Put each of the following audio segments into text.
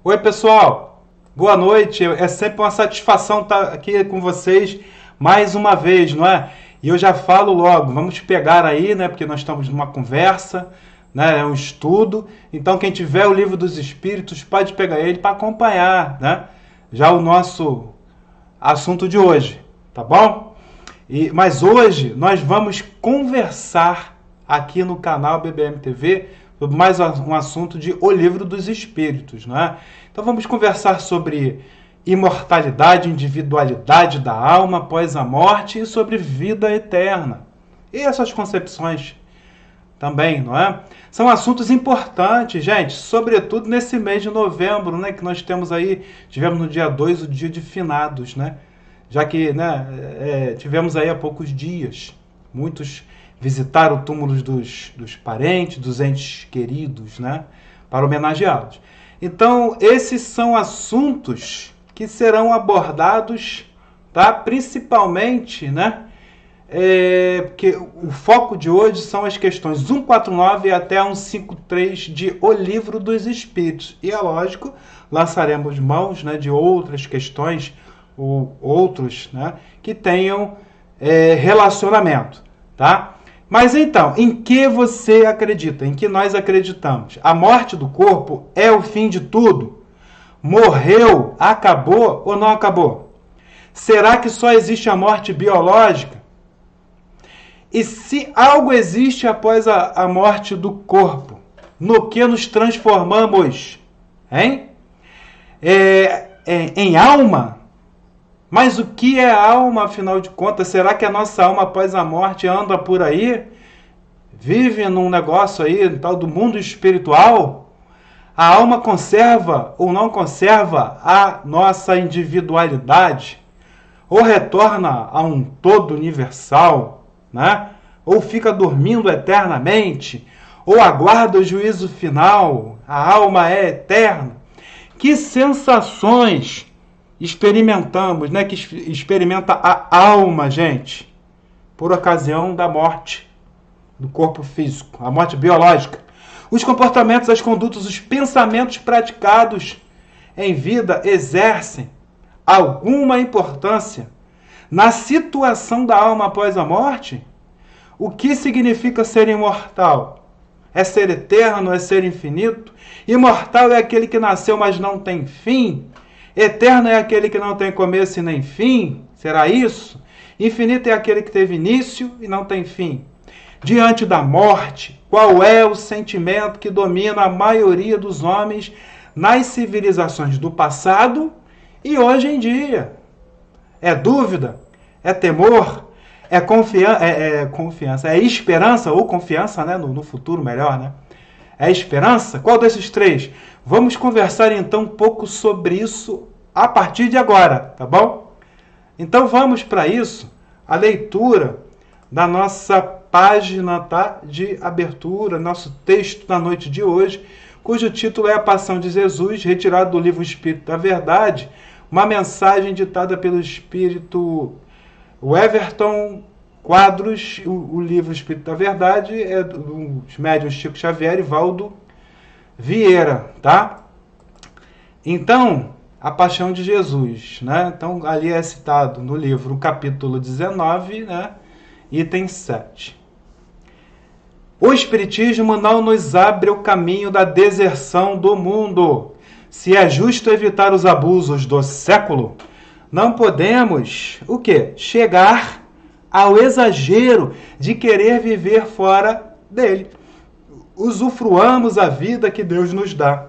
Oi, pessoal. Boa noite. É sempre uma satisfação estar aqui com vocês mais uma vez, não é? E eu já falo logo, vamos pegar aí, né? Porque nós estamos numa conversa, né? É um estudo. Então, quem tiver o Livro dos Espíritos pode pegar ele para acompanhar, né? Já o nosso assunto de hoje, tá bom? Mas hoje nós vamos conversar aqui no canal BBM TV sobre mais um assunto de O Livro dos Espíritos, não é? Então vamos conversar sobre imortalidade, individualidade da alma após a morte e sobre vida eterna. E essas concepções também, não é? São assuntos importantes, gente, sobretudo nesse mês de novembro, né, que nós temos aí, tivemos no dia 2 o dia de finados, né? Já que, né, tivemos aí há poucos dias, muitos visitaram túmulos dos parentes, dos entes queridos, né, para homenageá-los. Então, esses são assuntos que serão abordados, tá, principalmente, né, porque o foco de hoje são as questões 149 até 153 de O Livro dos Espíritos. E é lógico, lançaremos mãos, né, de outras questões, ou outros, né, que tenham relacionamento, tá? Mas então, em que você acredita? Em que nós acreditamos? A morte do corpo é o fim de tudo? Morreu, acabou ou não acabou? Será que só existe a morte biológica? E se algo existe após a morte do corpo, no que nos transformamos? Hein? Em alma? Mas o que é alma, afinal de contas? Será que a nossa alma após a morte anda por aí? Vive num negócio aí, tal do mundo espiritual? A alma conserva ou não conserva a nossa individualidade? Ou retorna a um todo universal, né? Ou fica dormindo eternamente? Ou aguarda o juízo final? A alma é eterna? Que sensações experimentamos, né? Que experimenta a alma, gente, por ocasião da morte do corpo físico, a morte biológica. Os comportamentos, as condutas, os pensamentos praticados em vida exercem alguma importância na situação da alma após a morte? O que significa ser imortal? É ser eterno? É ser infinito? Imortal é aquele que nasceu, mas não tem fim? Eterno é aquele que não tem começo e nem fim? Será isso? Infinito é aquele que teve início e não tem fim. Diante da morte, qual é o sentimento que domina a maioria dos homens nas civilizações do passado e hoje em dia? É dúvida? É temor? É confiança? É esperança ou confiança, né? No futuro melhor, né? É esperança? Qual desses três? Vamos conversar então um pouco sobre isso a partir de agora, tá bom? Então vamos para isso, a leitura da nossa página, tá, de abertura, nosso texto da noite de hoje, cujo título é A Paixão de Jesus, retirado do livro Espírito da Verdade, uma mensagem ditada pelo Espírito Everton Quadros. O livro Espírito da Verdade é dos médiuns Chico Xavier e Valdo Vieira, tá? Então, a Paixão de Jesus, né? Então, ali é citado no livro, capítulo 19, né? Item 7. O Espiritismo não nos abre o caminho da deserção do mundo. Se é justo evitar os abusos do século, não podemos, o quê? Chegar ao exagero de querer viver fora dele. Usufruamos a vida que Deus nos dá,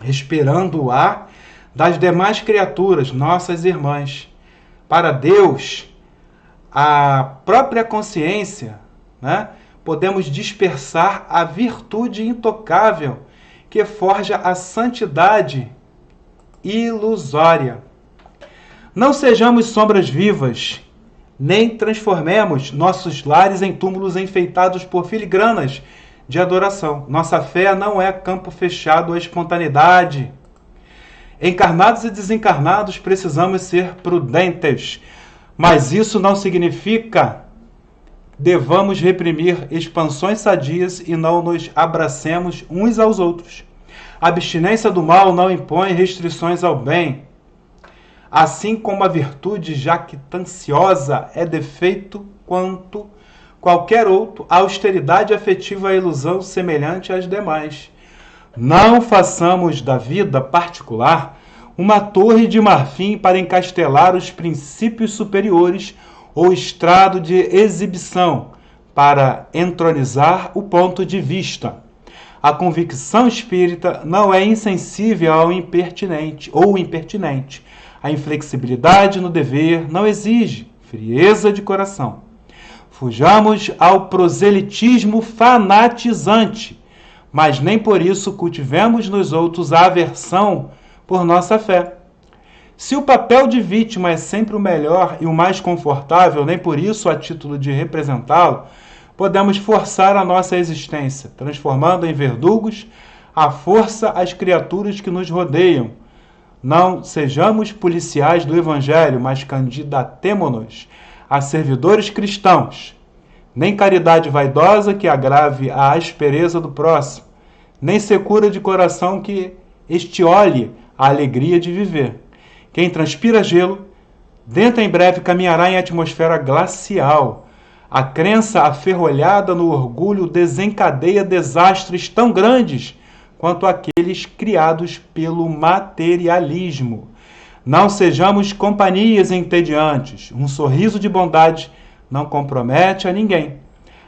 respirando o ar das demais criaturas, nossas irmãs. Para Deus, a própria consciência, né, podemos dispersar a virtude intocável que forja a santidade ilusória. Não sejamos sombras vivas, nem transformemos nossos lares em túmulos enfeitados por filigranas de adoração. Nossa fé não é campo fechado à espontaneidade. Encarnados e desencarnados precisamos ser prudentes, mas isso não significa devamos reprimir expansões sadias e não nos abracemos uns aos outros. A abstinência do mal não impõe restrições ao bem. Assim como a virtude jactanciosa é defeito quanto qualquer outro, a austeridade afetiva é ilusão semelhante às demais. Não façamos da vida particular uma torre de marfim para encastelar os princípios superiores ou estrado de exibição para entronizar o ponto de vista. A convicção espírita não é insensível ao impertinente ou impertinente. A inflexibilidade no dever não exige frieza de coração. Fujamos ao proselitismo fanatizante, mas nem por isso cultivemos nos outros a aversão por nossa fé. Se o papel de vítima é sempre o melhor e o mais confortável, nem por isso, a título de representá-lo, podemos forçar a nossa existência, transformando em verdugos à força as criaturas que nos rodeiam. Não sejamos policiais do Evangelho, mas candidatemo-nos a servidores cristãos. Nem caridade vaidosa que agrave a aspereza do próximo, nem secura de coração que estiole a alegria de viver. Quem transpira gelo, dentro em breve caminhará em atmosfera glacial. A crença aferrolhada no orgulho desencadeia desastres tão grandes quanto aqueles criados pelo materialismo. Não sejamos companhias entediantes. Um sorriso de bondade não compromete a ninguém.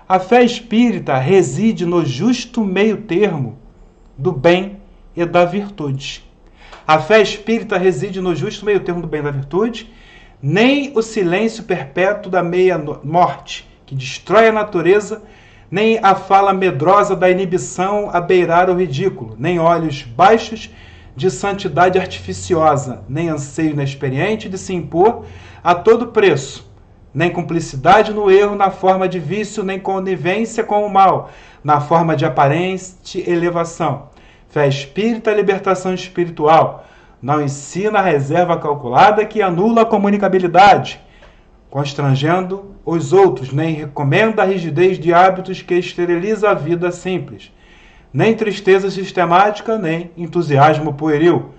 A fé espírita reside no justo meio termo do bem e da virtude. A fé espírita reside no justo meio termo do bem e da virtude, nem o silêncio perpétuo da meia-morte, que destrói a natureza, nem a fala medrosa da inibição a beirar o ridículo, nem olhos baixos de santidade artificiosa, nem anseio inexperiente de se impor a todo preço, nem cumplicidade no erro na forma de vício, nem conivência com o mal, na forma de aparente elevação. Fé espírita é libertação espiritual. Não ensina a reserva calculada que anula a comunicabilidade, constrangendo os outros, nem recomenda a rigidez de hábitos que esteriliza a vida simples, nem tristeza sistemática, nem entusiasmo pueril.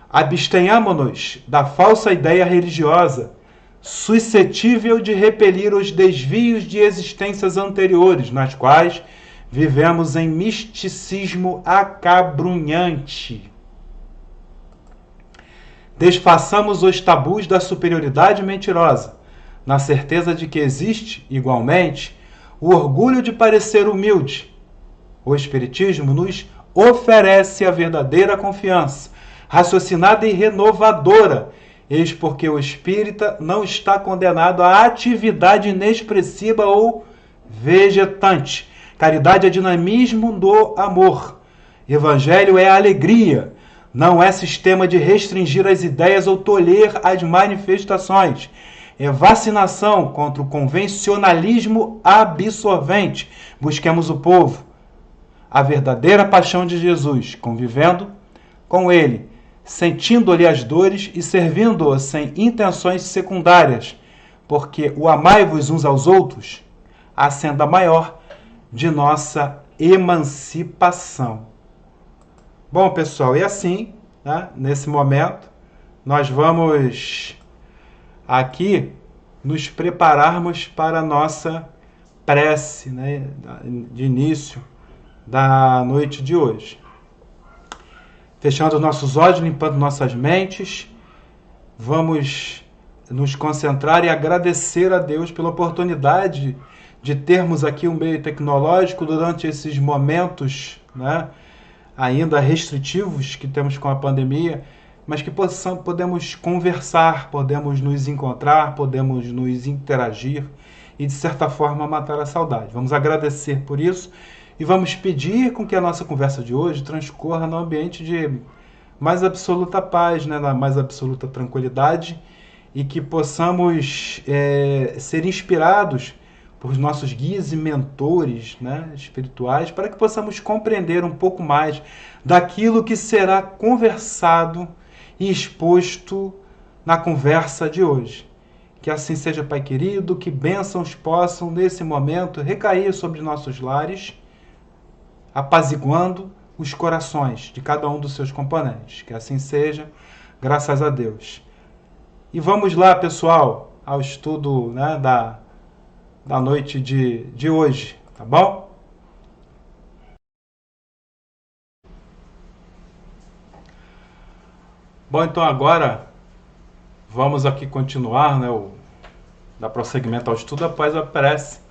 Abstenhamo-nos da falsa ideia religiosa, suscetível de repelir os desvios de existências anteriores, nas quais vivemos em misticismo acabrunhante. Desfaçamos os tabus da superioridade mentirosa, na certeza de que existe, igualmente, o orgulho de parecer humilde. O Espiritismo nos oferece a verdadeira confiança, raciocinada e renovadora, eis porque o espírita não está condenado à atividade inexpressiva ou vegetante. Caridade é dinamismo do amor. Evangelho é alegria. Não é sistema de restringir as ideias ou tolher as manifestações. É vacinação contra o convencionalismo absorvente. Busquemos o povo. A verdadeira paixão de Jesus, convivendo com ele, sentindo-lhe as dores e servindo-o sem intenções secundárias, porque o amai-vos uns aos outros, a senda maior de nossa emancipação. Bom, pessoal, e assim, né, nesse momento, nós vamos aqui nos prepararmos para a nossa prece, né, de início da noite de hoje. Fechando nossos olhos, limpando nossas mentes, vamos nos concentrar e agradecer a Deus pela oportunidade de termos aqui um meio tecnológico durante esses momentos, né, ainda restritivos que temos com a pandemia, mas que podemos conversar, podemos nos encontrar, podemos nos interagir e, de certa forma, matar a saudade. Vamos agradecer por isso e vamos pedir com que a nossa conversa de hoje transcorra num ambiente de mais absoluta paz, né, na mais absoluta tranquilidade, e que possamos ser inspirados por nossos guias e mentores, né, espirituais, para que possamos compreender um pouco mais daquilo que será conversado e exposto na conversa de hoje. Que assim seja, Pai querido, que bênçãos possam, nesse momento, recair sobre nossos lares, apaziguando os corações de cada um dos seus componentes. Que assim seja, graças a Deus. E vamos lá, pessoal, ao estudo, né, da noite de hoje, tá bom? Bom, então agora vamos aqui continuar, né, dar prosseguimento ao estudo após a prece.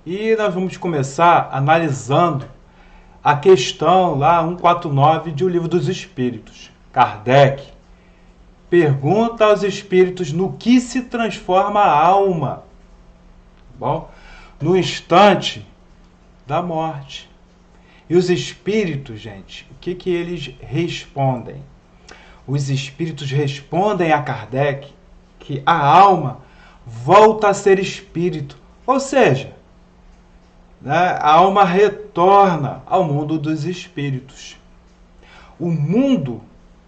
E nós vamos começar analisando a questão lá 149 de O Livro dos Espíritos. Kardec pergunta aos espíritos no que se transforma a alma. Bom, no instante da morte. E os espíritos, gente, o que eles respondem? Os espíritos respondem a Kardec que a alma volta a ser espírito. Ou seja, né, a alma retorna ao mundo dos espíritos. O mundo,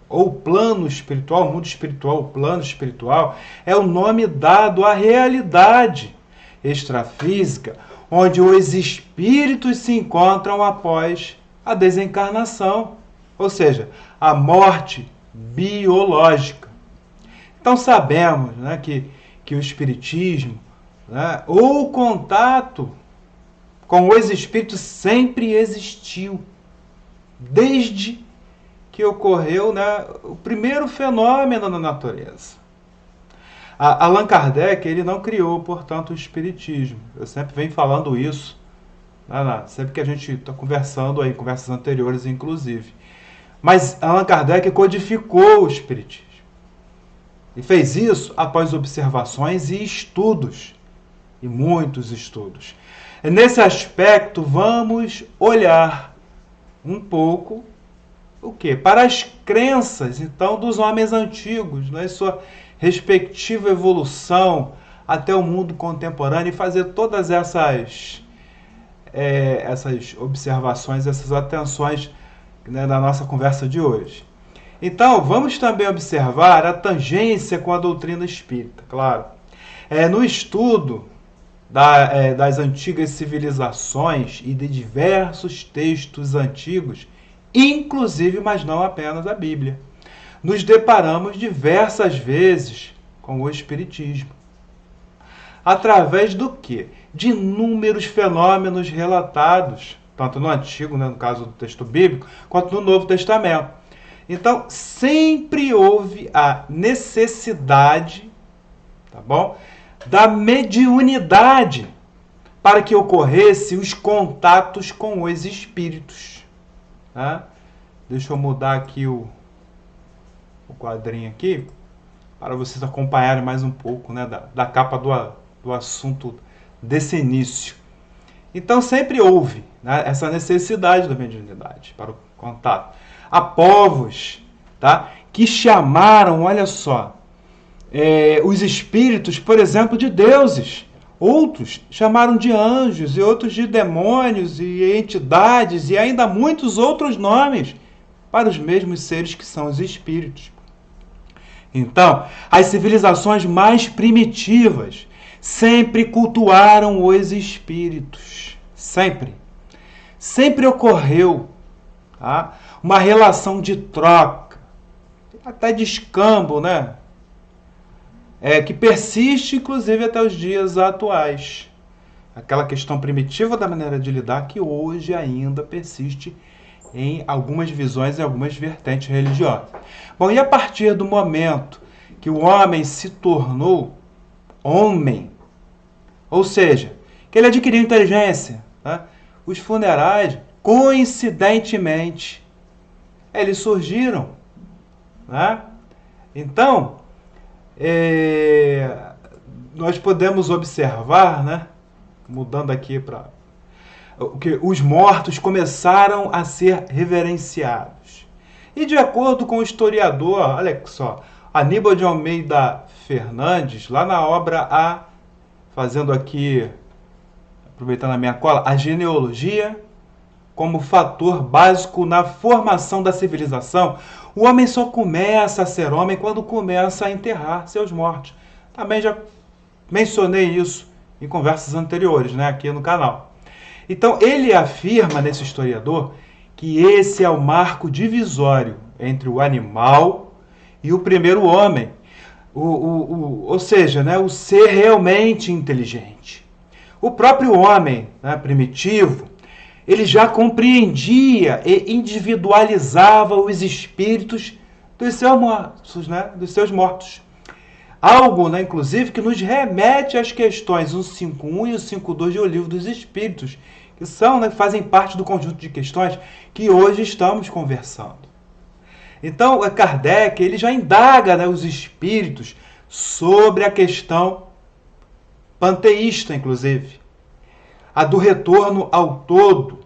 ou plano espiritual, o mundo espiritual, o plano espiritual, é o nome dado à realidade extrafísica, onde os espíritos se encontram após a desencarnação, ou seja, a morte biológica. Então sabemos, né, que o espiritismo, né, ou o contato com os espíritos sempre existiu, desde que ocorreu, né, o primeiro fenômeno na natureza. Allan Kardec, ele não criou, portanto, o espiritismo. Eu sempre venho falando isso, né, sempre que a gente está conversando aí, conversas anteriores, inclusive. Mas Allan Kardec codificou o espiritismo. E fez isso após observações e estudos, e muitos estudos. E nesse aspecto, vamos olhar um pouco o quê? Para as crenças, então, dos homens antigos, né, sua respectiva evolução até o mundo contemporâneo, e fazer todas essas observações, essas atenções, né, da nossa conversa de hoje. Então, vamos também observar a tangência com a doutrina espírita, claro. No estudo das antigas civilizações e de diversos textos antigos, inclusive, mas não apenas a Bíblia, nos deparamos diversas vezes com o Espiritismo. Através do quê? De inúmeros fenômenos relatados, tanto no Antigo, né, no caso do texto bíblico, quanto no Novo Testamento. Então, sempre houve a necessidade, tá bom, da mediunidade para que ocorresse os contatos com os espíritos. Tá? Deixa eu mudar aqui o quadrinho aqui, para vocês acompanharem mais um pouco, né, da capa do assunto desse início. Então sempre houve, né, essa necessidade da mediunidade para o contato. Há povos, tá, que chamaram, olha só, os espíritos, por exemplo, de deuses. Outros chamaram de anjos, e outros de demônios, e entidades, e ainda muitos outros nomes para os mesmos seres que são os espíritos. Então, as civilizações mais primitivas sempre cultuaram os espíritos. Sempre. Sempre ocorreu, tá, uma relação de troca, até de escambo, né? Que persiste, inclusive, até os dias atuais. Aquela questão primitiva da maneira de lidar que hoje ainda persiste em algumas visões e algumas vertentes religiosas. Bom, e a partir do momento que o homem se tornou homem, ou seja, que ele adquiriu inteligência, tá? Os funerais, coincidentemente, eles surgiram. Tá? Então, nós podemos observar, né, mudando aqui para que os mortos começaram a ser reverenciados. E de acordo com o historiador, olha só, Aníbal de Almeida Fernandes, lá na obra fazendo aqui, aproveitando a minha cola, a genealogia como fator básico na formação da civilização, o homem só começa a ser homem quando começa a enterrar seus mortos. Também já mencionei isso em conversas anteriores, né, aqui no canal. Então, ele afirma, nesse historiador, que esse é o marco divisório entre o animal e o primeiro homem, ou seja, né, o ser realmente inteligente. O próprio homem, né, primitivo, ele já compreendia e individualizava os espíritos dos seus mortos, né, dos seus mortos. Algo, né, inclusive, que nos remete às questões 151 e 152 do Livro dos Espíritos, que são, né, fazem parte do conjunto de questões que hoje estamos conversando. Então, Kardec ele já indaga, né, os espíritos sobre a questão panteísta, inclusive, a do retorno ao todo.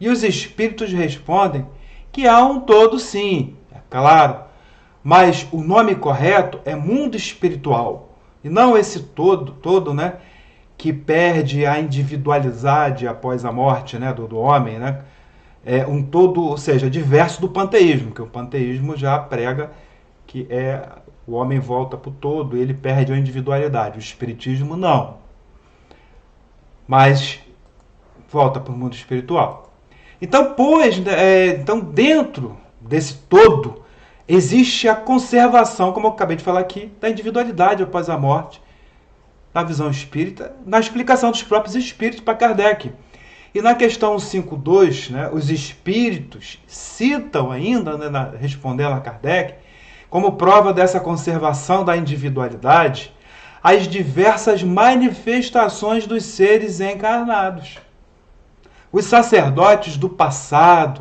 E os espíritos respondem que há um todo, sim, é claro, mas o nome correto é mundo espiritual, e não esse todo, né, que perde a individualidade após a morte, né, do homem, né? É um todo, ou seja, diverso do panteísmo, que o panteísmo já prega que o homem volta para o todo, ele perde a individualidade. O espiritismo não, mas volta para o mundo espiritual. Então, então, dentro desse todo, existe a conservação, como eu acabei de falar aqui, da individualidade após a morte, na visão espírita, na explicação dos próprios espíritos para Kardec. E na questão 52, né, os espíritos citam ainda, né, respondendo a Kardec, como prova dessa conservação da individualidade, as diversas manifestações dos seres encarnados. Os sacerdotes do passado,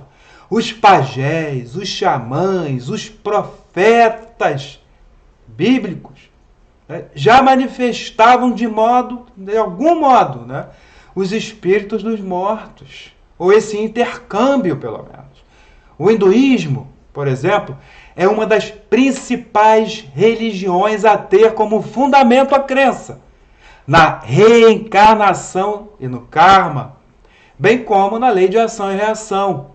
os pajés, os xamãs, os profetas bíblicos, né, já manifestavam de algum modo, né, os espíritos dos mortos, ou esse intercâmbio, pelo menos. O hinduísmo, por exemplo, é uma das principais religiões a ter como fundamento a crença na reencarnação e no karma, bem como na lei de ação e reação.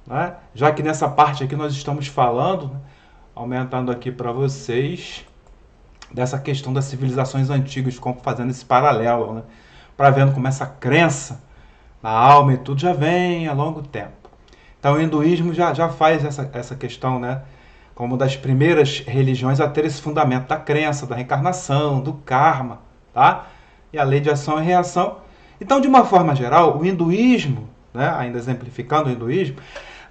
Né? Já que nessa parte aqui nós estamos falando, né, aumentando aqui para vocês, dessa questão das civilizações antigas, como fazendo esse paralelo, né? Para vendo como essa crença na alma e tudo já vem há longo tempo. Então o hinduísmo já faz essa questão, né, como das primeiras religiões a ter esse fundamento da crença, da reencarnação, do karma, tá? E a lei de ação e reação. Então, de uma forma geral, o hinduísmo, né, ainda exemplificando o hinduísmo,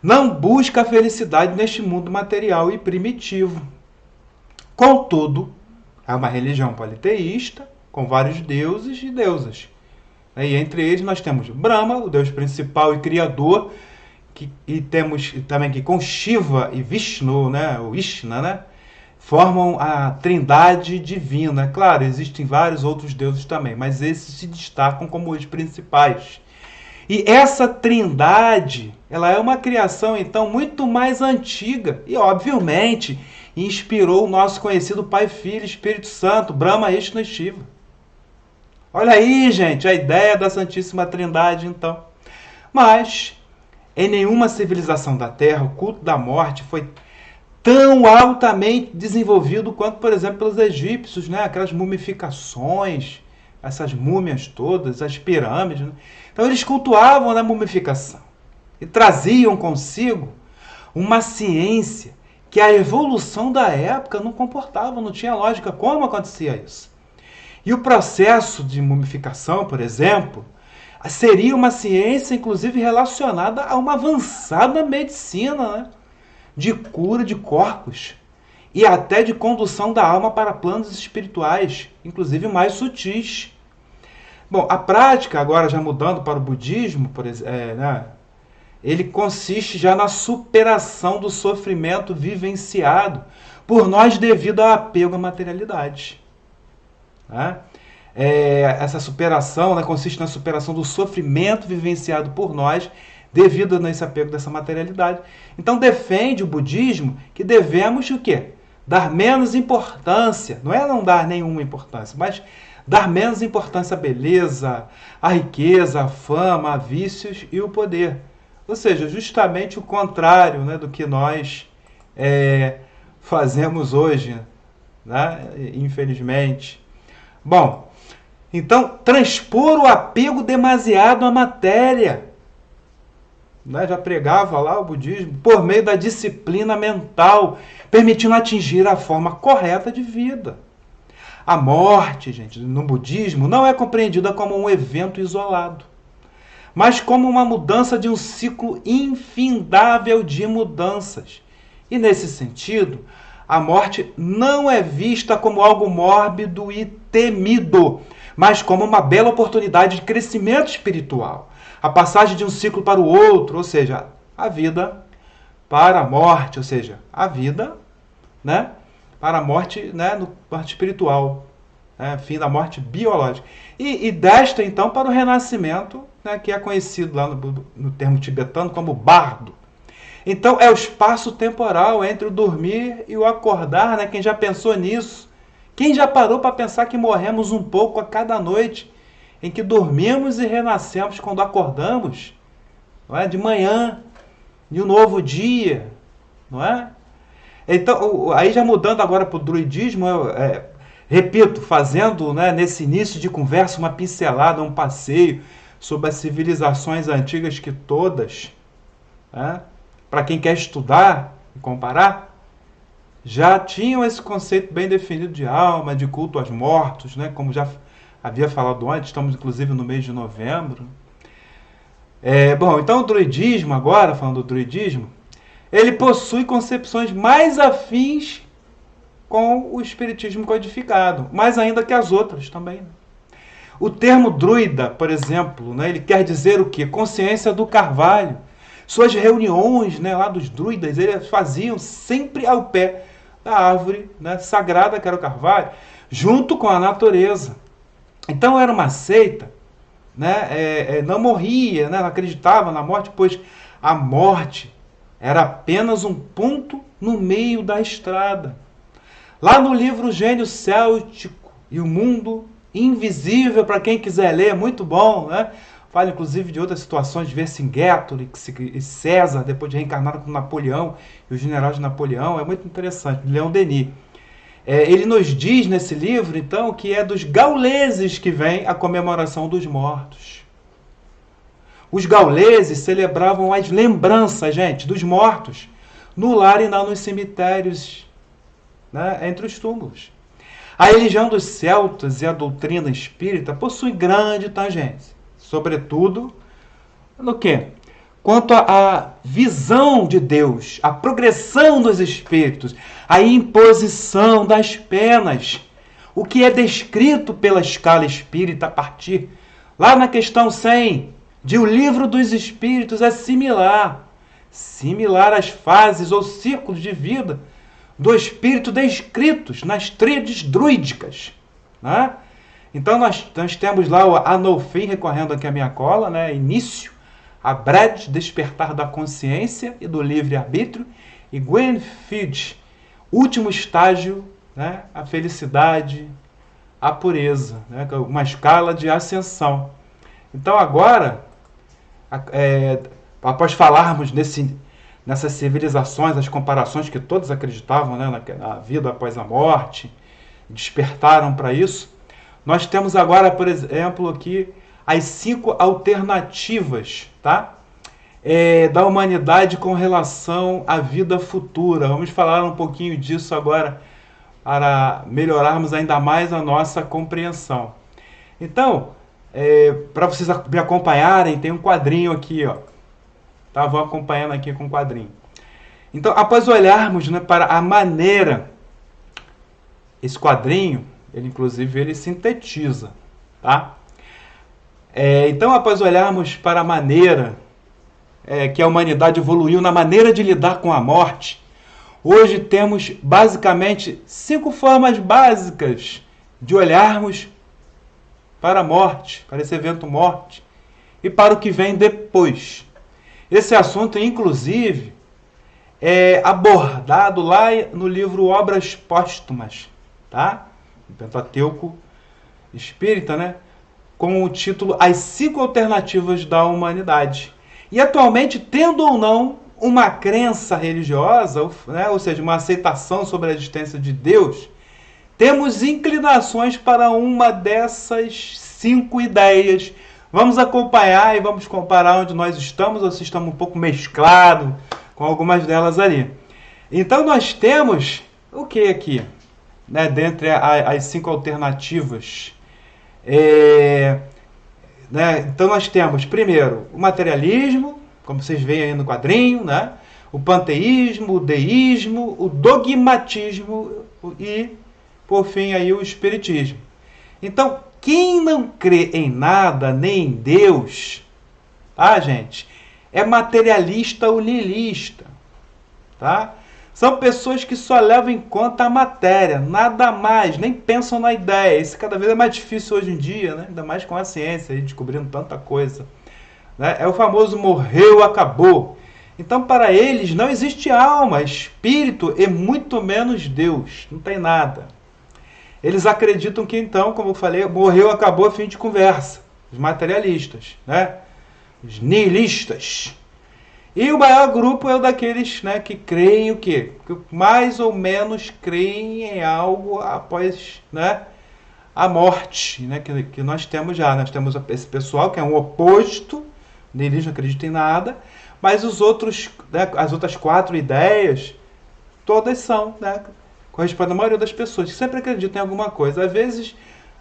não busca a felicidade neste mundo material e primitivo. Contudo, é uma religião politeísta, com vários deuses e deusas. E entre eles nós temos Brahma, o deus principal e criador, e temos também que com Shiva e Vishnu, né, o Ishna, né, formam a trindade divina. Claro, existem vários outros deuses também, mas esses se destacam como os principais. E essa trindade, ela é uma criação, então, muito mais antiga e, obviamente, inspirou o nosso conhecido Pai, Filho e Espírito Santo, Brahma, Vishnu e Shiva. Olha aí, gente, a ideia da Santíssima Trindade, então. Mas, em nenhuma civilização da Terra, o culto da morte foi tão altamente desenvolvido quanto, por exemplo, pelos egípcios, né? Aquelas mumificações, essas múmias todas, as pirâmides. Né? Então, eles cultuavam a mumificação e traziam consigo uma ciência que a evolução da época não comportava, não tinha lógica como acontecia isso. E o processo de mumificação, por exemplo, seria uma ciência, inclusive, relacionada a uma avançada medicina, né? De cura de corpos e até de condução da alma para planos espirituais, inclusive mais sutis. Bom, a prática, agora já mudando para o budismo, né? Ele consiste já na superação do sofrimento vivenciado por nós devido ao apego à materialidade. Né? Essa superação, né, consiste na superação do sofrimento vivenciado por nós devido a esse apego dessa materialidade. Então defende o budismo que devemos o quê? Dar menos importância, não é não dar nenhuma importância, mas dar menos importância à beleza, à riqueza, à fama, a vícios e o poder. Ou seja, justamente o contrário, né, do que nós fazemos hoje, né, infelizmente. Bom, então, transpor o apego demasiado à matéria. né, já pregava lá o budismo, por meio da disciplina mental, permitindo atingir a forma correta de vida. A morte, gente, no budismo, não é compreendida como um evento isolado, mas como uma mudança de um ciclo infindável de mudanças. E nesse sentido, a morte não é vista como algo mórbido e temido, mas como uma bela oportunidade de crescimento espiritual. A passagem de um ciclo para o outro, ou seja, a vida para a morte, ou seja, a vida, né, para a morte, né, no morte espiritual, né, fim da morte biológica. E desta, então, para o renascimento, né, que é conhecido lá no termo tibetano como bardo. Então, é o espaço temporal entre o dormir e o acordar, né? Quem já pensou nisso? Quem já parou para pensar que morremos um pouco a cada noite, em que dormimos e renascemos quando acordamos, não é? De manhã, de um novo dia, não é? Então, aí já mudando agora para o druidismo, repito, fazendo, né, nesse início de conversa uma pincelada, um passeio sobre as civilizações antigas que todas, né, para quem quer estudar e comparar, já tinham esse conceito bem definido de alma, de culto aos mortos, né? Como já havia falado antes, estamos inclusive no mês de novembro. Bom, então o druidismo agora, falando do druidismo, ele possui concepções mais afins com o espiritismo codificado, mais ainda que as outras também. O termo druida, por exemplo, né, ele quer dizer o quê? Consciência do carvalho. Suas reuniões, né, lá dos druidas, eles faziam sempre ao pé da árvore, né, sagrada, que era o carvalho, junto com a natureza. Então era uma seita, né, não morria, né, não acreditava na morte, pois a morte era apenas um ponto no meio da estrada. Lá no livro Gênio Céltico e o Mundo Invisível, para quem quiser ler, é muito bom, né? Fala inclusive de outras situações de Vercingetorix e César, depois de reencarnar com Napoleão e o general de Napoleão, é muito interessante, Leon Denis. Ele nos diz nesse livro, então, que é dos gauleses que vem a comemoração dos mortos. Os gauleses celebravam as lembranças, gente, dos mortos, no lar e não nos cemitérios, né, entre os túmulos. A religião dos celtas e a doutrina espírita possuem grande tangência, sobretudo no quê? Quanto à visão de Deus, a progressão dos espíritos, a imposição das penas, o que é descrito pela escala espírita a partir, lá na questão 100, de O Livro dos Espíritos, é similar às fases ou ciclos de vida do espírito descritos nas tríades druídicas, né? Então nós temos lá o Anolfim, recorrendo aqui à minha cola, né? Início, a Brad, Despertar da Consciência e do Livre-Arbítrio, e Gwenfield, último estágio, né? A Felicidade, a Pureza, né? Uma escala de ascensão. Então agora, após falarmos nessas civilizações, as comparações que todos acreditavam, né, na vida após a morte, despertaram para isso, nós temos agora, por exemplo, aqui as 5 alternativas, tá? Da humanidade com relação à vida futura. Vamos falar um pouquinho disso agora para melhorarmos ainda mais a nossa compreensão. Então, para vocês me acompanharem, tem um quadrinho aqui, ó. Tá, vou acompanhando aqui com o quadrinho. Então, após olharmos, né, para a maneira, esse quadrinho, ele inclusive ele sintetiza, tá? Então, após olharmos para a maneira que a humanidade evoluiu na maneira de lidar com a morte, hoje temos basicamente 5 formas básicas de olharmos para a morte, para esse evento morte, e para o que vem depois. Esse assunto, inclusive, é abordado lá no livro Obras Póstumas, tá? O Pentateuco Espírita, né? Com o título As 5 Alternativas da Humanidade. E atualmente, tendo ou não uma crença religiosa, né? Ou seja, uma aceitação sobre a existência de Deus, temos inclinações para uma dessas 5 ideias Vamos acompanhar e vamos comparar onde nós estamos, ou se estamos um pouco mesclados com algumas delas ali. Então nós temos o que aqui? Né, dentre as 5 alternativas. Né, então nós temos, primeiro, o materialismo, como vocês veem aí no quadrinho, né, o panteísmo, o deísmo, o dogmatismo e, por fim, aí, o espiritismo. Então, quem não crê em nada, nem em Deus, tá, gente, é materialista ou niilista, tá? São pessoas que só levam em conta a matéria, nada mais, nem pensam na ideia. Isso cada vez é mais difícil hoje em dia, né? Ainda mais com a ciência, descobrindo tanta coisa. Né? É o famoso morreu, acabou. Então, para eles, não existe alma, espírito e muito menos Deus. Não tem nada. Eles acreditam que, então, como eu falei, morreu, acabou, fim de conversa. Os materialistas, né? Os niilistas. E o maior grupo é o daqueles, né, que creem o quê? Que mais ou menos creem em algo após, né, a morte, né, que nós temos já. Nós temos esse pessoal que é um oposto, neles não acredita em nada, mas os outros, né, as outras 4 ideias, todas são, né, correspondem à maioria das pessoas que sempre acreditam em alguma coisa. Às vezes,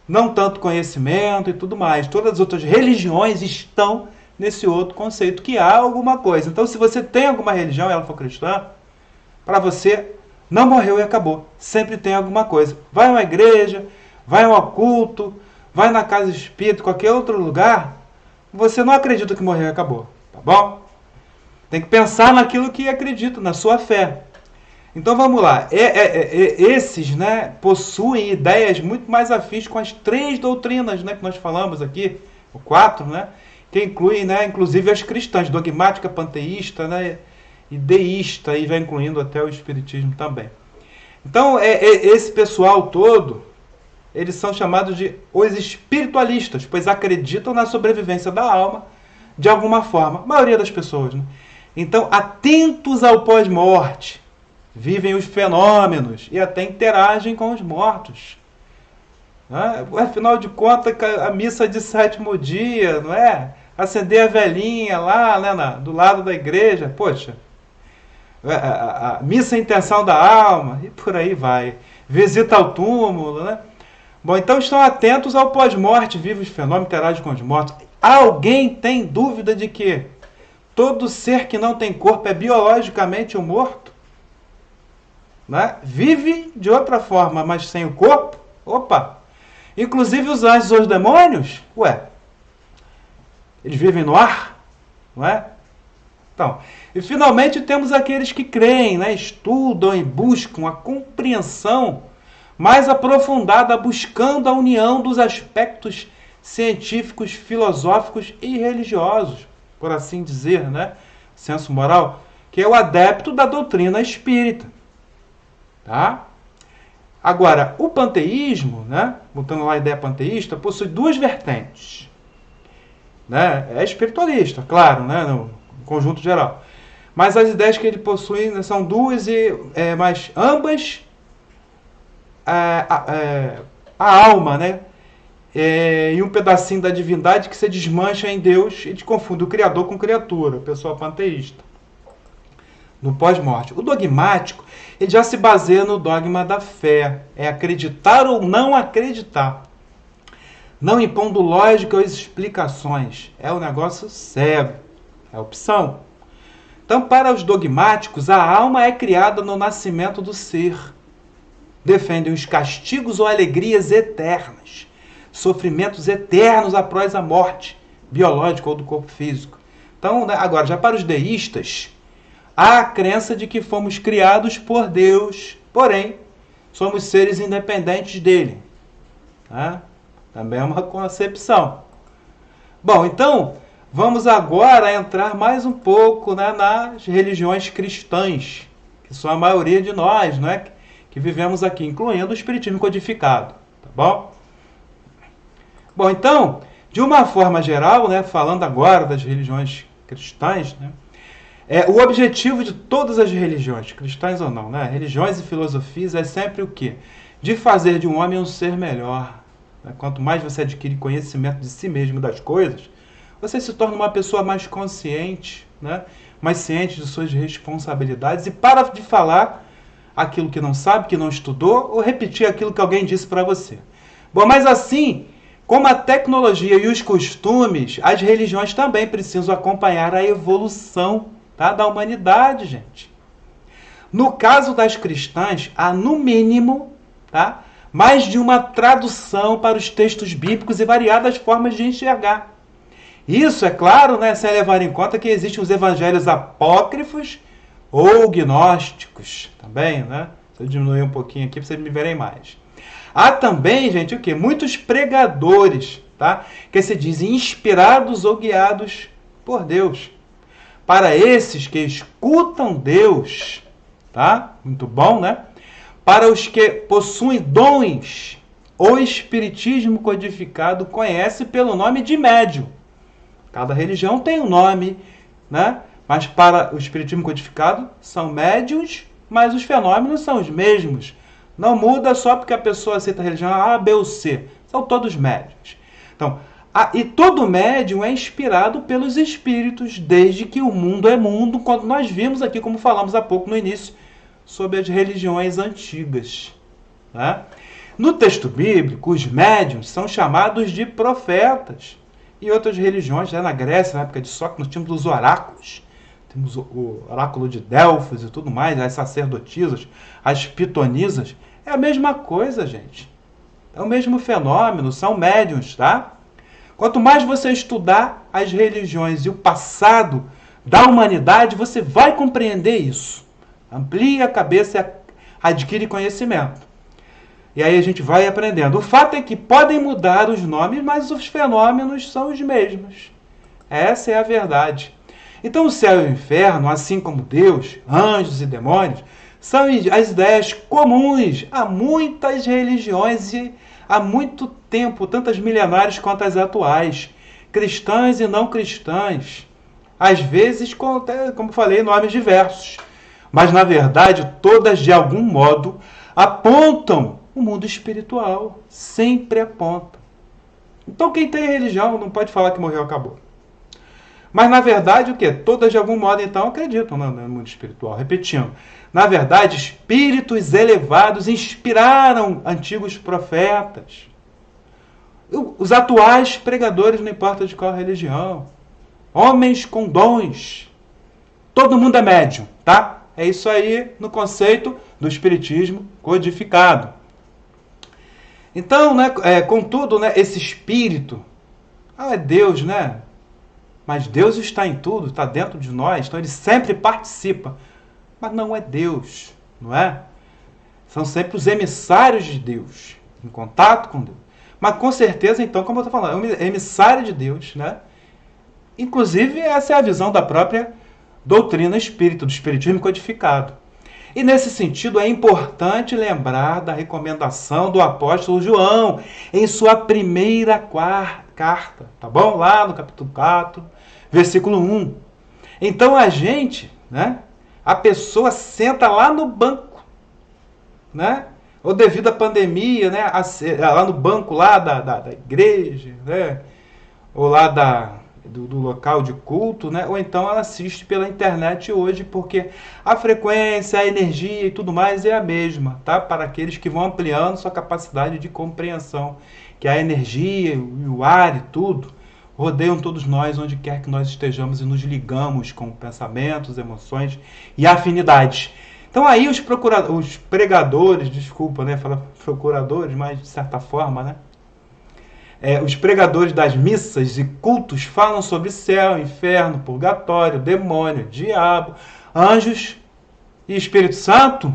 não tanto conhecimento e tudo mais. Todas as outras religiões estão nesse outro conceito, que há alguma coisa. Então, se você tem alguma religião e ela for cristã, para você, não morreu e acabou. Sempre tem alguma coisa. Vai a uma igreja, vai a um culto, vai na casa espírita, qualquer outro lugar, você não acredita que morreu e acabou. Tá bom? Tem que pensar naquilo que acredita, na sua fé. Então, vamos lá. Esses, né, possuem ideias muito mais afins com as 3 doutrinas, né, que nós falamos aqui, o 4, né? Que inclui, né, inclusive as cristãs, dogmática, panteísta, né, e deísta, e vai incluindo até o espiritismo também. Então, esse pessoal todo, eles são chamados de os espiritualistas, pois acreditam na sobrevivência da alma de alguma forma. A maioria das pessoas, né? Então, atentos ao pós-morte, vivem os fenômenos e até interagem com os mortos. Afinal de contas, a missa de 7º dia, não é? Acender a velhinha lá, né, do lado da igreja, poxa, a missa intenção da alma, e por aí vai. Visita ao túmulo, né? Bom, então estão atentos ao pós-morte, vivos fenômenos, interagem com os mortos. Alguém tem dúvida de que todo ser que não tem corpo é biologicamente um morto? Né? Vive de outra forma, mas sem o corpo? Opa! Inclusive os anjos ou os demônios? Ué, eles vivem no ar? Não é? Então, e finalmente temos aqueles que creem, né? Estudam e buscam a compreensão mais aprofundada, buscando a união dos aspectos científicos, filosóficos e religiosos, por assim dizer, né? Senso moral, que é o adepto da doutrina espírita. Tá? Agora, o panteísmo, né? Voltando lá à ideia panteísta, possui 2 vertentes. Né? É espiritualista, claro, né? No conjunto geral. Mas as ideias que ele possui, né, são 2, mas ambas a alma, né? E um pedacinho da divindade que se desmancha em Deus e te confunde o Criador com criatura, o pessoal panteísta. No pós-morte. O dogmático, ele já se baseia no dogma da fé. É acreditar ou não acreditar. Não impondo lógica ou explicações. É um negócio cego. É opção. Então, para os dogmáticos, a alma é criada no nascimento do ser. Defendem os castigos ou alegrias eternas. Sofrimentos eternos após a morte biológica ou do corpo físico. Então, agora, já para os deístas, há a crença de que fomos criados por Deus, porém, somos seres independentes dele. Tá? Também é uma concepção. Bom, então, vamos agora entrar mais um pouco, né, nas religiões cristãs, que são a maioria de nós, né, que vivemos aqui, incluindo o espiritismo codificado. Tá bom? Bom, então, de uma forma geral, né, falando agora das religiões cristãs, né, o objetivo de todas as religiões, cristãs ou não, né, religiões e filosofias, é sempre o quê? De fazer de um homem um ser melhor. Quanto mais você adquire conhecimento de si mesmo e das coisas, você se torna uma pessoa mais consciente, né? Mais ciente de suas responsabilidades e para de falar aquilo que não sabe, que não estudou, ou repetir aquilo que alguém disse para você. Bom, mas assim, como a tecnologia e os costumes, as religiões também precisam acompanhar a evolução, tá, da humanidade, gente. No caso das cristãs, há no mínimo, tá, mais de uma tradução para os textos bíblicos e variadas formas de enxergar. Isso, é claro, né, sem levar em conta que existem os evangelhos apócrifos ou gnósticos também, né? Se eu diminuir um pouquinho aqui para vocês me verem mais. Há também, gente, o quê? Muitos pregadores, tá? Que se dizem inspirados ou guiados por Deus. Para esses que escutam Deus, tá? Muito bom, né? Para os que possuem dons, o espiritismo codificado conhece pelo nome de médium. Cada religião tem um nome, né? Mas para o espiritismo codificado são médiuns, mas os fenômenos são os mesmos. Não muda só porque a pessoa aceita a religião A, B ou C. São todos médiuns. Então, e todo médium é inspirado pelos espíritos, desde que o mundo é mundo, quando nós vimos aqui, como falamos há pouco no início, sobre as religiões antigas. Né? No texto bíblico, os médiuns são chamados de profetas. E outras religiões, né? Na Grécia, na época de Sócrates, nós tínhamos os oráculos. Temos o oráculo de Delfos e tudo mais, as sacerdotisas, as pitonisas. É a mesma coisa, gente. É o mesmo fenômeno, são médiuns, tá? Quanto mais você estudar as religiões e o passado da humanidade, você vai compreender isso. Amplie a cabeça e adquire conhecimento. E aí a gente vai aprendendo. O fato é que podem mudar os nomes, mas os fenômenos são os mesmos. Essa é a verdade. Então o céu e o inferno, assim como Deus, anjos e demônios, são as ideias comuns a muitas religiões e há muito tempo, tantas milenares quanto as atuais, cristãs e não cristãs. Às vezes, como falei, nomes diversos. Mas, na verdade, todas, de algum modo, apontam o mundo espiritual. Sempre apontam. Então, quem tem religião não pode falar que morreu, acabou. Mas, na verdade, o quê? Todas, de algum modo, então, acreditam no mundo espiritual. Repetindo. Na verdade, espíritos elevados inspiraram antigos profetas. Os atuais pregadores, não importa de qual religião. Homens com dons. Todo mundo é médium, tá? É isso aí no conceito do espiritismo codificado. Então, né, contudo, né, esse espírito, é Deus, né? Mas Deus está em tudo, está dentro de nós, então ele sempre participa. Mas não é Deus, não é? São sempre os emissários de Deus, em contato com Deus. Mas com certeza, então, como eu estou falando, é um emissário de Deus, né? Inclusive, essa é a visão da própria doutrina espírita, do espiritismo codificado. E nesse sentido, é importante lembrar da recomendação do apóstolo João, em sua primeira carta, tá bom? Lá no capítulo 4, versículo 1. Então a gente, né? A pessoa senta lá no banco, né? Ou devido à pandemia, né? Lá no banco lá da igreja, né? Ou lá do local de culto, né? Ou então ela assiste pela internet hoje, porque a frequência, a energia e tudo mais é a mesma, tá? Para aqueles que vão ampliando sua capacidade de compreensão, que a energia, o ar e tudo rodeiam todos nós, onde quer que nós estejamos e nos ligamos com pensamentos, emoções e afinidades. Então aí os pregadores, desculpa, né? Falar procuradores, mas de certa forma, né? Os pregadores das missas e cultos falam sobre céu, inferno, purgatório, demônio, diabo, anjos e Espírito Santo.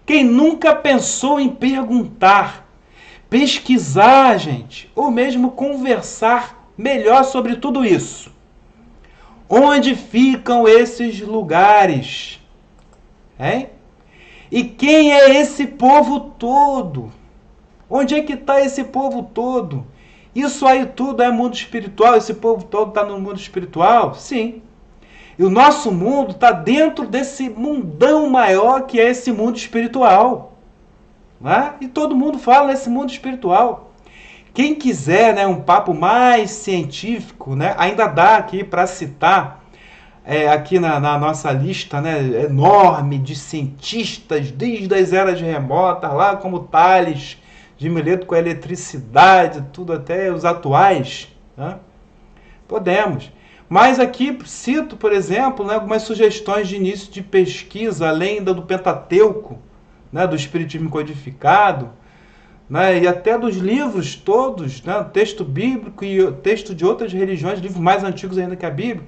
Quem nunca pensou em perguntar, pesquisar, gente, ou mesmo conversar melhor sobre tudo isso? Onde ficam esses lugares? Hein? E quem é esse povo todo? Onde é que está esse povo todo? Isso aí tudo é mundo espiritual? Esse povo todo está no mundo espiritual? Sim. E o nosso mundo está dentro desse mundão maior que é esse mundo espiritual. Né? E todo mundo fala nesse mundo espiritual. Quem quiser, né, um papo mais científico, né, ainda dá aqui para citar, aqui na nossa lista, né, enorme de cientistas desde as eras remotas, lá como Tales de Mileto com a eletricidade, tudo até os atuais, né? Podemos. Mas aqui cito, por exemplo, né, algumas sugestões de início de pesquisa, além do Pentateuco, né, do Espiritismo Codificado, né, e até dos livros todos, né, texto bíblico e texto de outras religiões, livros mais antigos ainda que a Bíblia.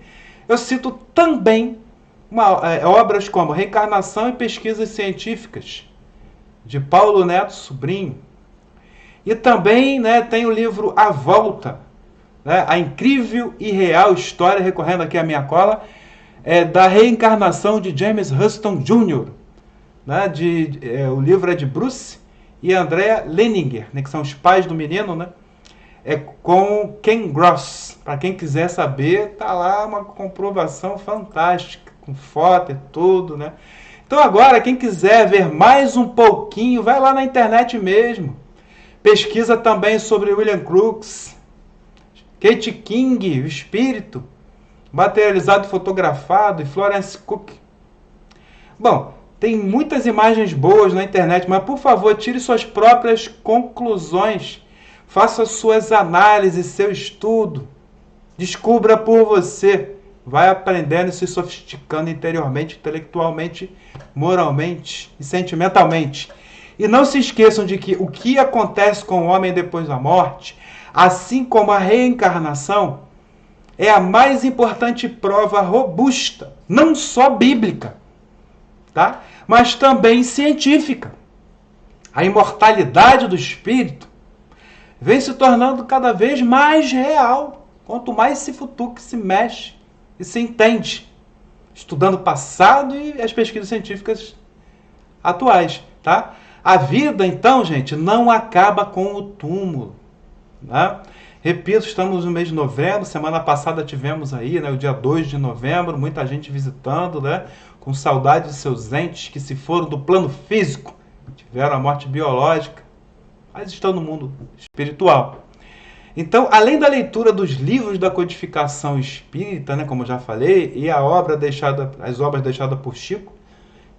Eu cito também obras como Reencarnação e Pesquisas Científicas, de Paulo Neto Sobrinho. E também, né, tem o livro A Volta, né, A Incrível e Real História, recorrendo aqui à minha cola, da reencarnação de James Huston Jr., né, o livro é de Bruce e Andrea Leninger, né, que são os pais do menino, né, com Ken Gross. Para quem quiser saber, tá lá uma comprovação fantástica, com foto e tudo, né. Então agora, quem quiser ver mais um pouquinho, vai lá na internet mesmo. Pesquisa também sobre William Crookes, Kate King, o espírito, materializado e fotografado, e Florence Cook. Bom, tem muitas imagens boas na internet, mas por favor, tire suas próprias conclusões. Faça suas análises, seu estudo. Descubra por você. Vai aprendendo e se sofisticando interiormente, intelectualmente, moralmente e sentimentalmente. E não se esqueçam de que o que acontece com o homem depois da morte, assim como a reencarnação, é a mais importante prova robusta, não só bíblica, tá? Mas também científica. A imortalidade do espírito vem se tornando cada vez mais real, quanto mais se futuca, se mexe e se entende, estudando o passado e as pesquisas científicas atuais, tá? A vida, então, gente, não acaba com o túmulo, né? Repito, estamos no mês de novembro, semana passada tivemos aí, né, o dia 2 de novembro, muita gente visitando, né, com saudade de seus entes que se foram do plano físico, tiveram a morte biológica, mas estão no mundo espiritual. Então, além da leitura dos livros da codificação espírita, né, como eu já falei, e as obras deixadas por Chico,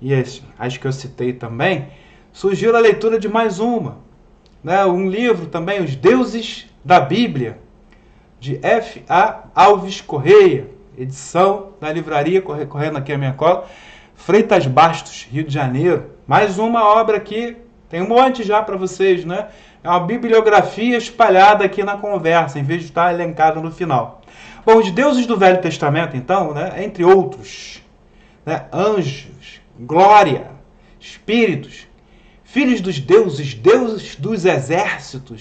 e as que eu citei também, surgiu a leitura de mais uma, né, um livro também, Os Deuses da Bíblia, de F.A. Alves Correia, edição da livraria, correndo aqui a minha cola, Freitas Bastos, Rio de Janeiro. Mais uma obra aqui, tem um monte já para vocês, né? É uma bibliografia espalhada aqui na conversa, em vez de estar elencada no final. Bom, os deuses do Velho Testamento, então, né, entre outros, né, anjos, glória, espíritos, filhos dos deuses, deuses dos exércitos,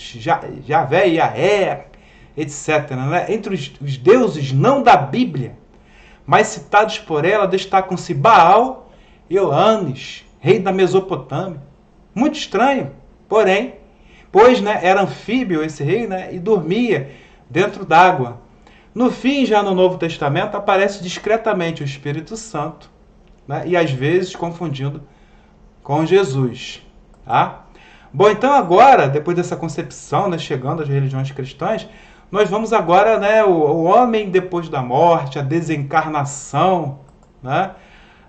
Javé e Aé, etc. Né? Entre os deuses não da Bíblia, mas citados por ela, destacam-se Baal e Oanes, rei da Mesopotâmia. Muito estranho, porém, pois, né, era anfíbio esse rei, né, e dormia dentro d'água. No fim, já no Novo Testamento, aparece discretamente o Espírito Santo, né, e às vezes confundindo com Jesus. Tá? Bom, então agora, depois dessa concepção, né, chegando às religiões cristãs, nós vamos agora, né, o homem depois da morte, a desencarnação, né,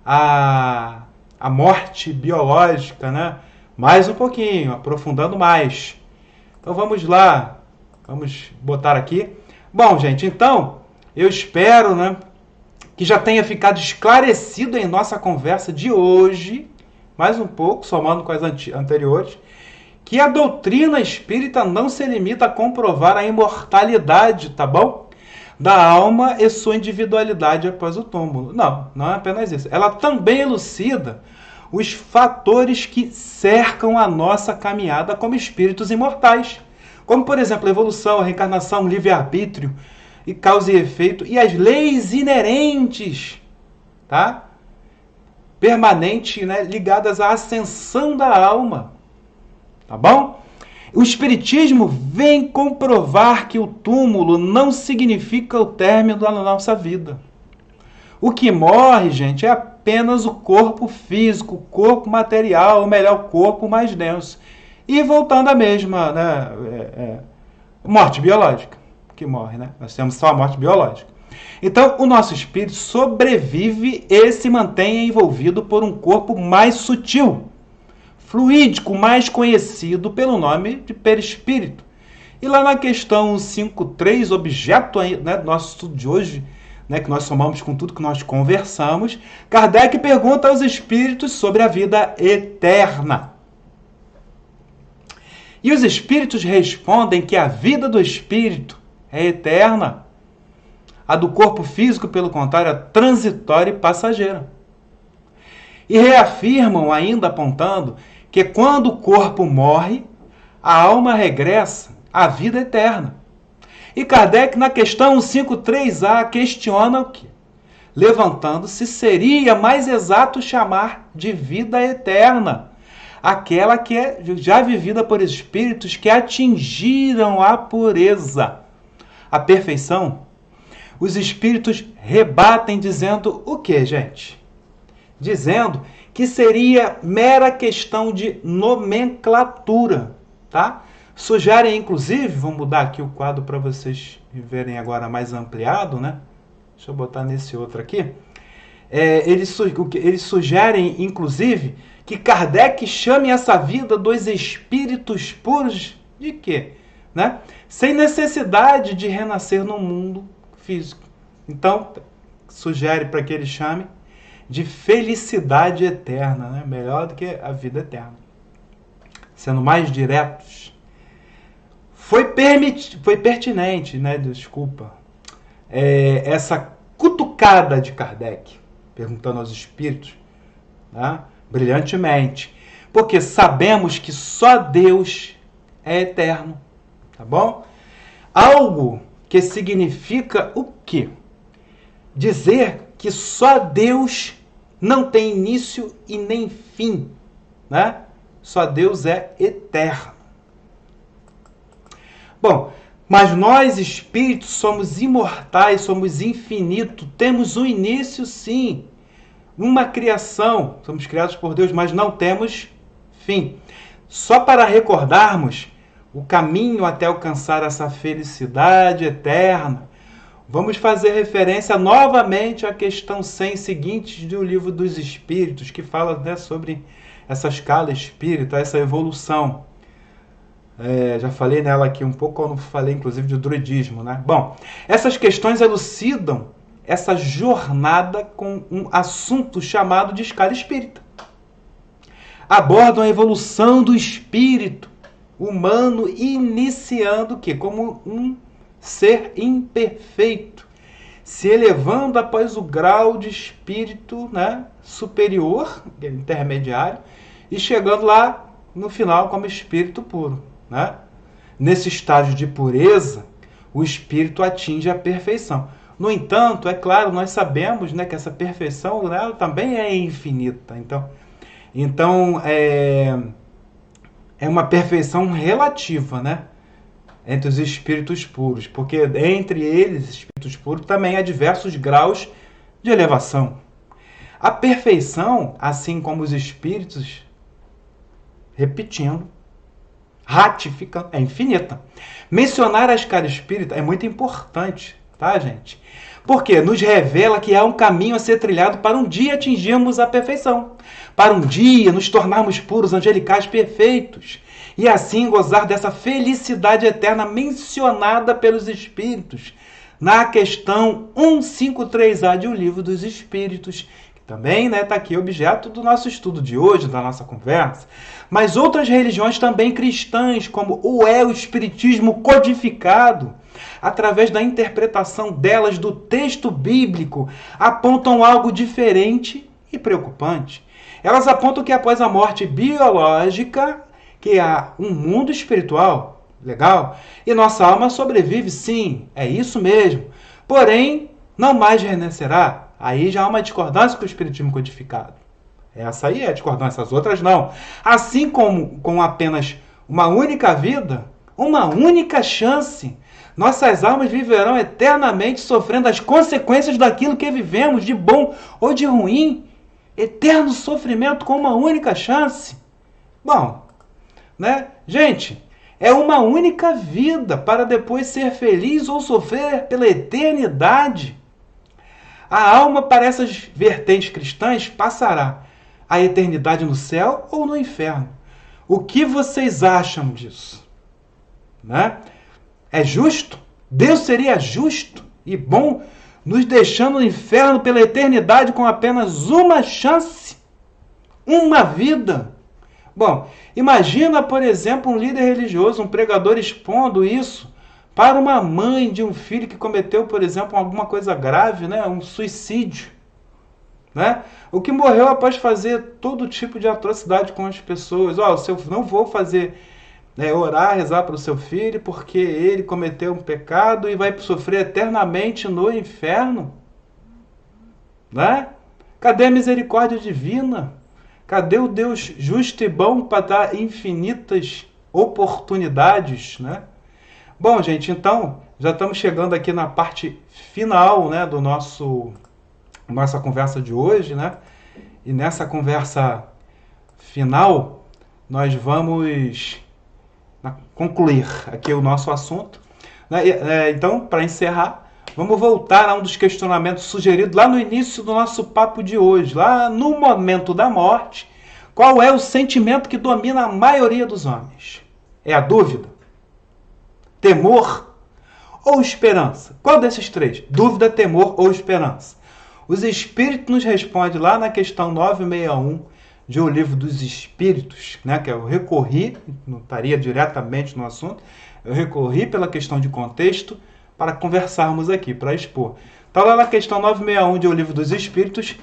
a morte biológica, né, mais um pouquinho, aprofundando mais. Então vamos lá, vamos botar aqui. Bom, gente, então, eu espero, né, que já tenha ficado esclarecido em nossa conversa de hoje, mais um pouco, somando com as anteriores, que a doutrina espírita não se limita a comprovar a imortalidade, tá bom? Da alma e sua individualidade após o túmulo. Não, não é apenas isso. Ela também elucida os fatores que cercam a nossa caminhada como espíritos imortais. Como, por exemplo, a evolução, a reencarnação, o livre-arbítrio, e causa e efeito, e as leis inerentes, tá? Permanente, né, ligadas à ascensão da alma, tá bom? O Espiritismo vem comprovar que o túmulo não significa o término da nossa vida. O que morre, gente, é apenas o corpo físico, o corpo material, ou melhor, o corpo mais denso. E voltando à mesma, né, Morte biológica, que morre, né? Nós temos só a morte biológica. Então, o nosso espírito sobrevive e se mantém envolvido por um corpo mais sutil, fluídico, mais conhecido pelo nome de perispírito. E lá na questão 5.3, objeto, né, do nosso estudo de hoje, né, que nós somamos com tudo que nós conversamos, Kardec pergunta aos espíritos sobre a vida eterna. E os espíritos respondem que a vida do espírito é eterna. A do corpo físico, pelo contrário, é transitória e passageira. E reafirmam, ainda apontando, que quando o corpo morre, a alma regressa à vida eterna. E Kardec, na questão 5.3a, questiona o quê? Levantando se seria mais exato chamar de vida eterna aquela que é já vivida por espíritos que atingiram a pureza, a perfeição. Os espíritos rebatem dizendo o quê, gente? Dizendo que seria mera questão de nomenclatura, tá? Sugerem, inclusive, vou mudar aqui o quadro para vocês verem agora mais ampliado, né? Deixa eu botar nesse outro aqui. Eles sugerem, inclusive, que Kardec chame essa vida dos espíritos puros de quê? Né? Sem necessidade de renascer no mundo físico. Então, sugere para que ele chame de felicidade eterna, né? Melhor do que a vida eterna. Sendo mais diretos. Foi pertinente, né? Desculpa, essa cutucada de Kardec, perguntando aos espíritos, né? Brilhantemente, porque sabemos que só Deus é eterno, tá bom? Algo que significa o quê? Dizer que só Deus não tem início e nem fim, né? Só Deus é eterno. Bom, mas nós espíritos somos imortais, somos infinitos, temos um início sim, uma criação, somos criados por Deus, mas não temos fim. Só para recordarmos o caminho até alcançar essa felicidade eterna, vamos fazer referência novamente à questão 100 seguintes do Livro dos Espíritos, que fala, né, sobre essa escala espírita, essa evolução. Já falei nela aqui um pouco, quando falei inclusive de druidismo, né? Bom, essas questões elucidam essa jornada com um assunto chamado de escala espírita. Abordam a evolução do espírito humano, iniciando o quê? Como um ser imperfeito, se elevando após o grau de espírito, né, superior, intermediário, e chegando lá no final como espírito puro, né? Nesse estágio de pureza, o espírito atinge a perfeição. No entanto, é claro, nós sabemos, né, que essa perfeição, né, também é infinita. Então é uma perfeição relativa, né, entre os espíritos puros, porque entre eles, espíritos puros, também há diversos graus de elevação. A perfeição, assim como os espíritos, repetindo, ratificando, é infinita. Mencionar a escala espírita é muito importante, tá, gente? Porque nos revela que há um caminho a ser trilhado para um dia atingirmos a perfeição, para um dia nos tornarmos puros, angelicais, perfeitos, e assim gozar dessa felicidade eterna mencionada pelos Espíritos na questão 153A de O Livro dos Espíritos, que também está aqui objeto do nosso estudo de hoje, da nossa conversa. Mas outras religiões também cristãs, como o Espiritismo codificado, através da interpretação delas do texto bíblico, apontam algo diferente e preocupante. Elas apontam que após a morte biológica, que há um mundo espiritual, legal, e nossa alma sobrevive, sim, é isso mesmo. Porém, não mais renascerá. Aí já há uma discordância com o Espiritismo codificado. Essa aí é a discordância, as outras não. Assim como com apenas uma única vida, uma única chance, nossas almas viverão eternamente sofrendo as consequências daquilo que vivemos, de bom ou de ruim. Eterno sofrimento com uma única chance. Bom, né? Gente, É uma única vida para depois ser feliz ou sofrer pela eternidade. A alma para essas vertentes cristãs passará a eternidade no céu ou no inferno. O que vocês acham disso? Né? É justo? Deus seria justo e bom nos deixando no inferno pela eternidade com apenas uma chance? Uma vida? Bom, imagina, por exemplo, um líder religioso, um pregador expondo isso para uma mãe de um filho que cometeu, por exemplo, alguma coisa grave, né? Um suicídio. Né? O que morreu após fazer todo tipo de atrocidade com as pessoas. Não vou fazer, orar, rezar para o seu filho porque ele cometeu um pecado e vai sofrer eternamente no inferno. Né? Cadê a misericórdia divina? Cadê o Deus justo e bom para dar infinitas oportunidades, né? Bom, gente, então já estamos chegando aqui na parte final, né, do nossa conversa de hoje, né? E nessa conversa final nós vamos concluir aqui o nosso assunto, né? Então, para encerrar, vamos voltar a um dos questionamentos sugeridos lá no início do nosso papo de hoje, lá no momento da morte. Qual é o sentimento que domina a maioria dos homens? É a dúvida? Temor ou esperança? Qual desses três? Dúvida, temor ou esperança? Os Espíritos nos respondem lá na questão 961 de O Livro dos Espíritos, né, que eu recorri, não estaria diretamente no assunto, eu recorri pela questão de contexto para conversarmos aqui, para expor. Está lá na questão 961 de O Livro dos Espíritos,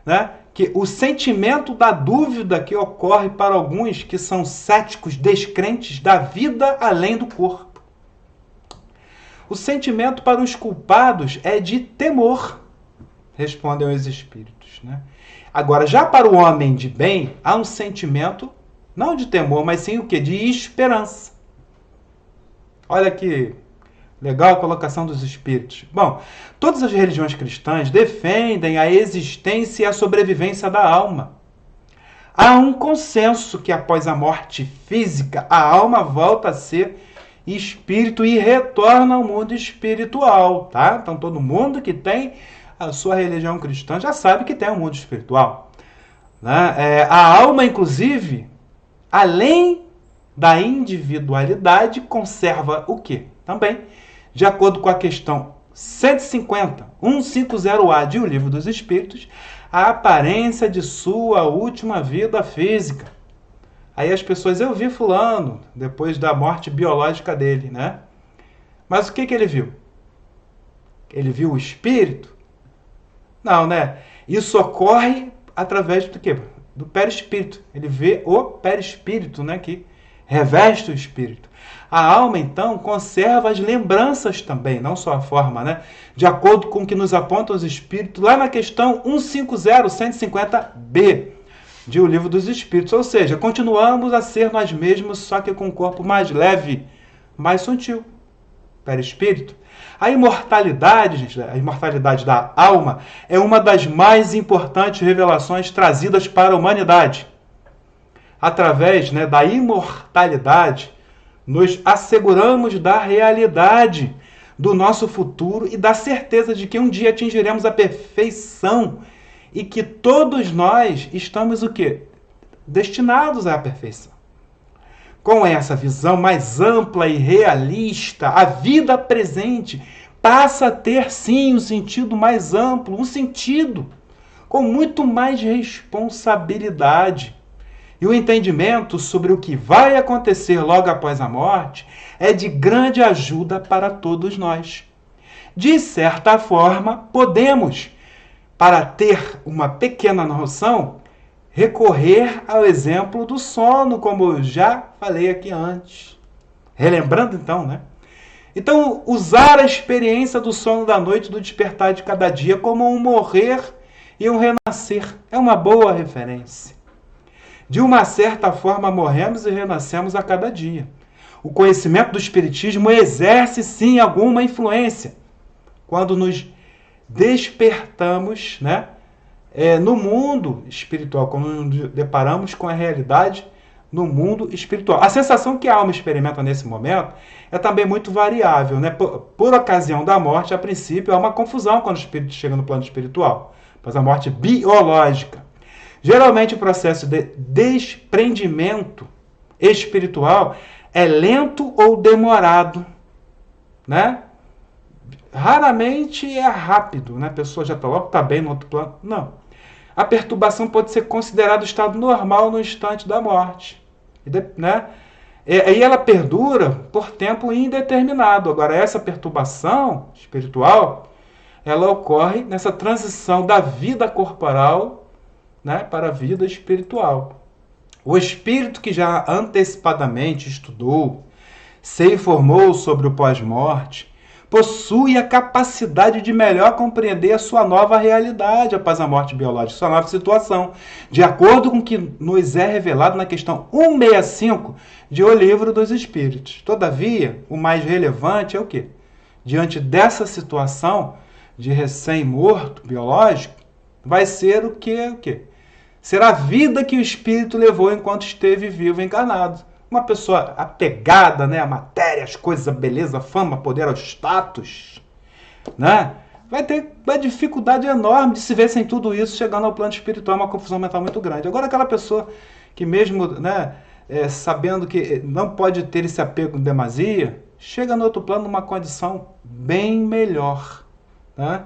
né, que o sentimento da dúvida que ocorre para alguns que são céticos, descrentes da vida além do corpo. O sentimento para os culpados é de temor, respondem os Espíritos. Né? Agora, já para o homem de bem, há um sentimento, não de temor, mas sim o quê? De esperança. Olha que legal a colocação dos Espíritos. Bom, todas as religiões cristãs defendem a existência e a sobrevivência da alma. Há um consenso que após a morte física, a alma volta a ser espírito e retorna ao mundo espiritual, tá? Então todo mundo que tem a sua religião cristã já sabe que tem um mundo espiritual. Né? A alma, inclusive, além da individualidade, conserva o quê? Também, de acordo com a questão 150A de O Livro dos Espíritos, a aparência de sua última vida física. Aí as pessoas, eu vi fulano, depois da morte biológica dele, né? Mas o que ele viu? Ele viu o espírito? Não, né? Isso ocorre através do quê? Do perispírito. Ele vê o perispírito, né? Que reveste o espírito. A alma, então, conserva as lembranças também, não só a forma, né? De acordo com o que nos apontam os espíritos, lá na questão 150B de O Livro dos Espíritos. Ou seja, continuamos a ser nós mesmos, só que com um corpo mais leve, mais sutil. Perispírito. A imortalidade, gente, a imortalidade da alma é uma das mais importantes revelações trazidas para a humanidade. Através, né, da imortalidade, nos asseguramos da realidade do nosso futuro e da certeza de que um dia atingiremos a perfeição e que todos nós estamos o quê? Destinados à perfeição. Com essa visão mais ampla e realista, a vida presente passa a ter, sim, um sentido mais amplo, um sentido com muito mais responsabilidade. E o entendimento sobre o que vai acontecer logo após a morte é de grande ajuda para todos nós. De certa forma, podemos, para ter uma pequena noção, recorrer ao exemplo do sono, como eu já falei aqui antes. Relembrando então, né? Então, usar a experiência do sono da noite e do despertar de cada dia como um morrer e um renascer é uma boa referência. De uma certa forma, morremos e renascemos a cada dia. O conhecimento do Espiritismo exerce, sim, alguma influência quando nos despertamos, né, no mundo espiritual, quando nos deparamos com a realidade no mundo espiritual. A sensação que a alma experimenta nesse momento é também muito variável, né? Por ocasião da morte, a princípio, há uma confusão quando o espírito chega no plano espiritual, após a morte biológica. Geralmente, o processo de desprendimento espiritual é lento ou demorado, né? Raramente é rápido, né? A pessoa já está logo, está bem no outro plano. Não. A perturbação pode ser considerada o estado normal no instante da morte, né? E ela perdura por tempo indeterminado. Agora, essa perturbação espiritual, ela ocorre nessa transição da vida corporal, né, para a vida espiritual. O espírito que já antecipadamente estudou, se informou sobre o pós-morte, possui a capacidade de melhor compreender a sua nova realidade após a morte biológica, sua nova situação, de acordo com o que nos é revelado na questão 165 de O Livro dos Espíritos. Todavia, o mais relevante é o quê? Diante dessa situação de recém-morto biológico, vai ser o quê? Será a vida que o espírito levou enquanto esteve vivo, encarnado. Uma pessoa apegada, né, à matéria, às coisas, à beleza, à fama, poder, ao status, né, vai ter uma dificuldade enorme de se ver sem tudo isso, chegando ao plano espiritual, uma confusão mental muito grande. Agora, aquela pessoa que mesmo, né, sabendo que não pode ter esse apego em demasia, chega no outro plano numa condição bem melhor, né?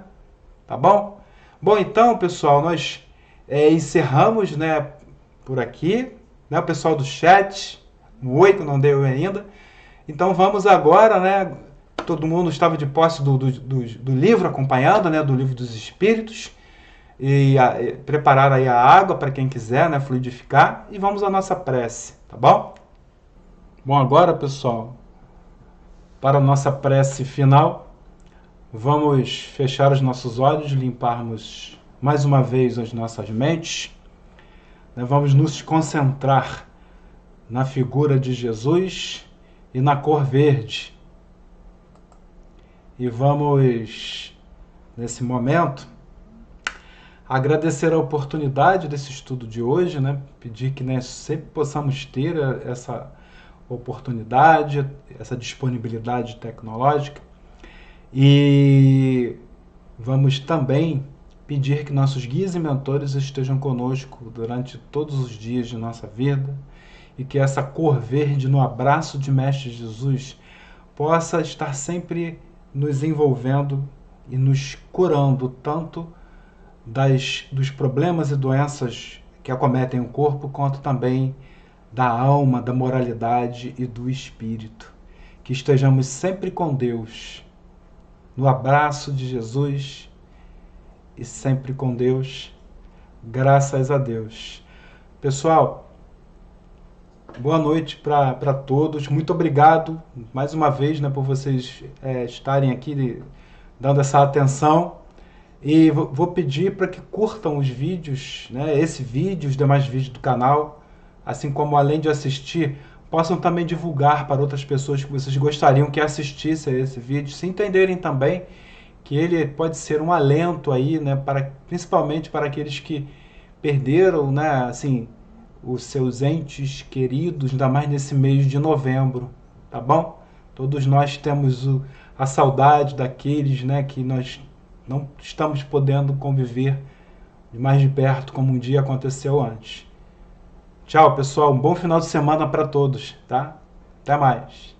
Tá bom? Bom, então, pessoal, nós encerramos, né, por aqui, né, o pessoal do chat, um oi que não deu ainda. Então vamos agora, né? Todo mundo estava de posse do livro, acompanhando, né? Do Livro dos Espíritos. E preparar aí a água para quem quiser, né? Fluidificar. E vamos à nossa prece, tá bom? Bom, agora, pessoal, para a nossa prece final, vamos fechar os nossos olhos, limparmos mais uma vez as nossas mentes. Né? Vamos nos concentrar na figura de Jesus e na cor verde. E vamos, nesse momento, agradecer a oportunidade desse estudo de hoje, né? Pedir que, né, sempre possamos ter essa oportunidade, essa disponibilidade tecnológica. E vamos também pedir que nossos guias e mentores estejam conosco durante todos os dias de nossa vida, e que essa cor verde no abraço de Mestre Jesus possa estar sempre nos envolvendo e nos curando tanto dos problemas e doenças que acometem o corpo, quanto também da alma, da moralidade e do espírito. Que estejamos sempre com Deus, no abraço de Jesus e sempre com Deus, graças a Deus. Pessoal, boa noite para todos. Muito obrigado mais uma vez, né, por vocês estarem aqui dando essa atenção. E vou pedir para que curtam os vídeos, né, esse vídeo, os demais vídeos do canal, assim como, além de assistir, possam também divulgar para outras pessoas que vocês gostariam que assistissem a esse vídeo, se entenderem também que ele pode ser um alento aí, né, principalmente para aqueles que perderam, né, assim, os seus entes queridos, ainda mais nesse mês de novembro, tá bom? Todos nós temos a saudade daqueles, né, que nós não estamos podendo conviver mais de perto como um dia aconteceu antes. Tchau, pessoal. Um bom final de semana para todos, tá? Até mais.